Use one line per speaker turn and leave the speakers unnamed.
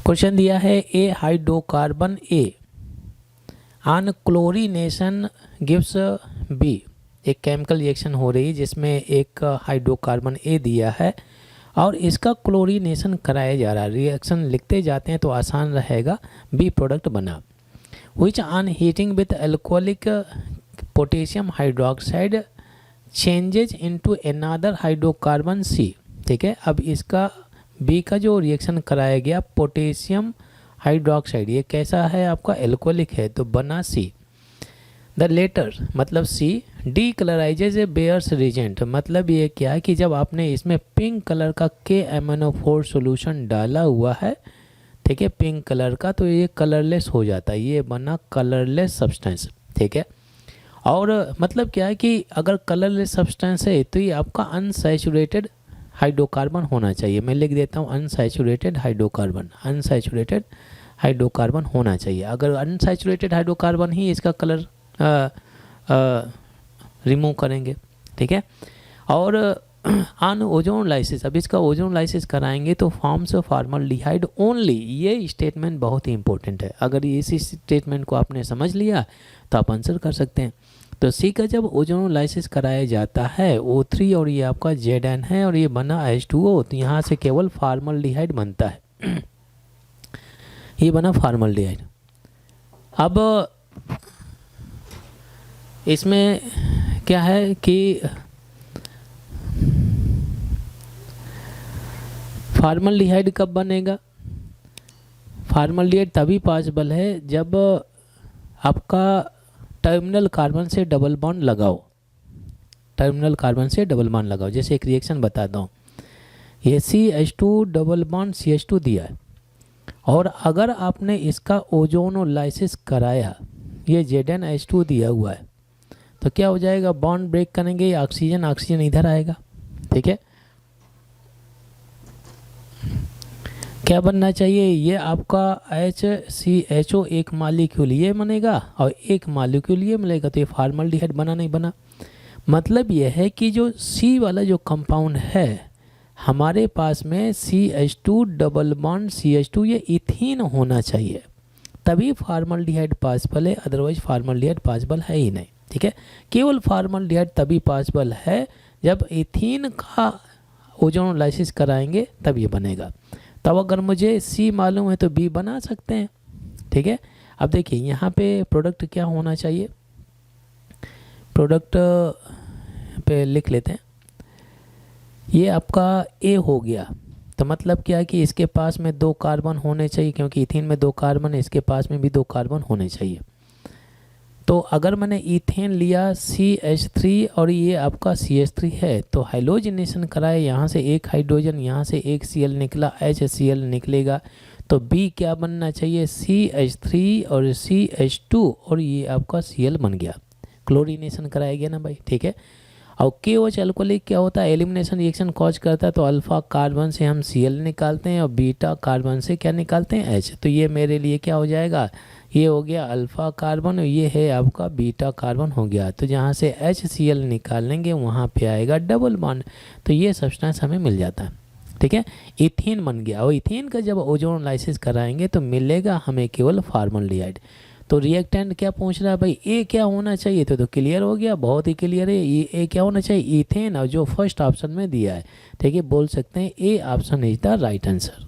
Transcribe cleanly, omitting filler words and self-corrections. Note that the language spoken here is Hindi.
क्वेश्चन दिया है A hydrocarbon A on chlorination gives B. एक केमिकल रिएक्शन हो रही है जिसमें एक हाइड्रोकार्बन ए दिया है और इसका क्लोरीनेशन कराया जा रहा है। रिएक्शन लिखते जाते हैं तो आसान रहेगा। बी प्रोडक्ट बना। Which on heating with alcoholic potassium hydroxide changes into another hydrocarbon C. ठीक है, अब इसका बी का जो रिएक्शन कराया गया पोटेशियम हाइड्रोक्साइड, ये कैसा है आपका, एल्कोहलिक है, तो बना सी। द लेटर मतलब सी डी कलराइजेज ए बेयर्स रिजेंट, मतलब ये क्या है कि जब आपने इसमें पिंक कलर का KMnO4 सॉल्यूशन डाला हुआ है, ठीक है, पिंक कलर का, तो ये कलरलेस हो जाता है, ये बना कलरलेस सब्सटेंस। ठीक है, और मतलब क्या है कि अगर कलरलेस सब्सटेंस है तो ये आपका अनसैचुरेटेड हाइड्रोकार्बन होना चाहिए। मैं लिख देता हूँ अनसैचुरेटेड हाइड्रोकार्बन, अनसैचुरेटेड हाइड्रोकार्बन होना चाहिए। अगर अनसैचुरेटेड हाइड्रोकार्बन ही इसका कलर रिमूव करेंगे। ठीक है, और ऑन ओजोन लाइसिस, अब इसका ओजोन लाइसिस कराएंगे तो फॉर्म्स फॉर्मल्डिहाइड ओनली। ये स्टेटमेंट बहुत ही इंपॉर्टेंट है। अगर इसी स्टेटमेंट को आपने समझ लिया तो आप आंसर कर सकते हैं। तो सी का जब ओजोन लाइसिस कराया जाता है O3 और ये आपका Zn है और ये बना H2O, तो यहाँ से केवल फॉर्मल्डिहाइड बनता है। ये बना फॉर्मल्डिहाइड। अब इसमें क्या है कि फॉर्मल्डिहाइड कब बनेगा, फॉर्मल्डिहाइड तभी पॉसिबल है जब आपका टर्मिनल कार्बन से डबल बॉन्ड लगाओ, टर्मिनल कार्बन से डबल बॉन्ड लगाओ। जैसे एक रिएक्शन बताता हूँ, ये CH2 डबल बॉन्ड CH2 दिया है और अगर आपने इसका ओजोनोलाइसिस कराया, ये ZnH2 दिया हुआ है, तो क्या हो जाएगा, बॉन्ड ब्रेक करेंगे, ऑक्सीजन ऑक्सीजन इधर आएगा। ठीक है, क्या बनना चाहिए, ये आपका HCHO एक मॉलिक्यूल ये बनेगा और एक मॉलिक्यूल ये मिलेगा, तो ये फॉर्मल्डिहाइड बना नहीं बना। मतलब ये है कि जो C वाला जो कंपाउंड है हमारे पास में CH2 डबल बॉन्ड CH2 ये इथीन होना चाहिए, तभी फॉर्मल्डिहाइड पॉसिबल है, अदरवाइज फॉर्मल्डिहाइड पॉसिबल है ही नहीं। ठीक है, केवल फॉर्मल्डिहाइड तभी पॉसिबल है जब इथीन का ओजोनोलाइसिस कराएंगे तब ये बनेगा। तब अगर मुझे C मालूम है तो B बना सकते हैं। ठीक है, अब देखिए यहाँ पे प्रोडक्ट क्या होना चाहिए, प्रोडक्ट पे लिख लेते हैं, ये आपका A हो गया, तो मतलब क्या है कि इसके पास में 2 कार्बन होने चाहिए, क्योंकि इथीन में 2 कार्बन है, इसके पास में भी 2 कार्बन होने चाहिए। तो अगर मैंने इथेन लिया CH3 और ये आपका CH3 है, तो हाइड्रोजनेशन कराए, यहाँ से एक हाइड्रोजन, यहाँ से एक Cl निकला, HCl निकलेगा, तो B क्या बनना चाहिए, CH3 और CH2 और ये आपका Cl बन गया, क्लोरीनेशन कराया गया ना भाई। ठीक है, और KOH अल्कोहलिक क्या होता है, एलिमिनेशन रिएक्शन कॉज करता है, तो अल्फा कार्बन से हम Cl निकालते हैं और बीटा कार्बन से क्या निकालते हैं, H। तो ये मेरे लिए क्या हो जाएगा, ये हो गया अल्फा कार्बन और ये है आपका बीटा कार्बन हो गया। तो जहाँ से HCl निकालेंगे वहाँ पे आएगा डबल बॉन्ड, तो ये सब्सटेंस हमें मिल जाता है। ठीक है, इथेन बन गया, और इथेन का जब ओजोनोलाइसिस कराएंगे तो मिलेगा हमें केवल फॉर्मल्डिहाइड। तो रिएक्टेंट क्या पूछ रहा है भाई, ए क्या होना चाहिए, तो क्लियर हो गया, बहुत ही क्लियर है। ए क्या होना चाहिए, इथेन, और जो फर्स्ट ऑप्शन में दिया है। ठीक है, बोल सकते हैं A option is the right answer.